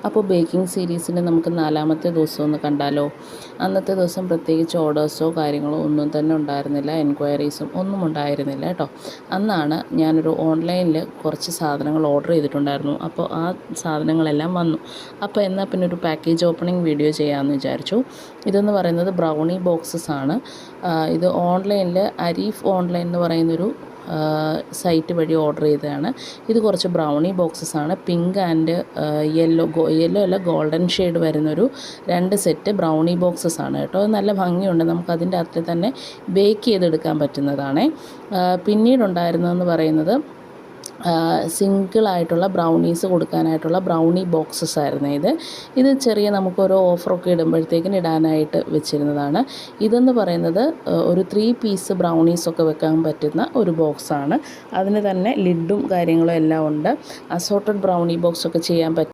അപ്പോൾ ബേക്കിംഗ് സീരീസിൽ നമുക്ക് 4-മത്തെ ദിവസം ഒന്ന് കണ്ടാലോ? അന്നത്തെ ദിവസം പ്രത്യേകിച്ച് ഓർഡേഴ്സോ കാര്യങ്ങളോ ഒന്നും തന്നെ ഉണ്ടായിരുന്നില്ല, എൻക്വയറീസും ഒന്നും ഉണ്ടായിരുന്നില്ല കേട്ടോ. അന്നാണ് ഞാനൊരു ഓൺലൈനിൽ കുറച്ച് സാധനങ്ങൾ ഓർഡർ ചെയ്തിട്ടുണ്ടായിരുന്നു. അപ്പോൾ ആ സാധനങ്ങളെല്ലാം വന്നു. അപ്പോൾ എന്നാൽ പിന്നെ ഒരു പാക്കേജ് ഓപ്പണിംഗ് വീഡിയോ ചെയ്യാമെന്ന് വിചാരിച്ചു. ഇതെന്ന് പറയുന്നത് ബ്രൗണി ബോക്സസ് ആണ്. ഇത് ഓൺലൈനിൽ അരീഫ് ഓൺലൈൻ എന്ന് പറയുന്നൊരു സൈറ്റ് വഴി ഓർഡർ ചെയ്തതാണ്. ഇത് കുറച്ച് ബ്രൗണി ബോക്സസ് ആണ്. പിങ്ക് ആൻഡ് യെല്ലോ അല്ല ഗോൾഡൻ ഷെയ്ഡ് വരുന്നൊരു 2 സെറ്റ് ബ്രൗണി ബോക്സസ് ആണ് കേട്ടോ. നല്ല ഭംഗിയുണ്ട്, നമുക്കതിൻ്റെ അകത്ത് തന്നെ ബേക്ക് ചെയ്തെടുക്കാൻ പറ്റുന്നതാണ്. പിന്നീടുണ്ടായിരുന്നതെന്ന് പറയുന്നത് സിംഗിളായിട്ടുള്ള ബ്രൗണീസ് കൊടുക്കാനായിട്ടുള്ള ബ്രൗണി ബോക്സസ് ആയിരുന്നു ഇത് ചെറിയ നമുക്കൊരു ഓഫറൊക്കെ ഇടുമ്പോഴത്തേക്കിന് ഇടാനായിട്ട് വെച്ചിരുന്നതാണ്. ഇതെന്ന് പറയുന്നത് ഒരു 3 പീസ് ബ്രൗണീസൊക്കെ വെക്കാൻ പറ്റുന്ന ഒരു ബോക്സാണ്. അതിന് തന്നെ ലിഡും കാര്യങ്ങളും എല്ലാം ഉണ്ട്. അസോർട്ടഡ് ബ്രൗണി ബോക്സൊക്കെ ചെയ്യാൻ പറ്റും.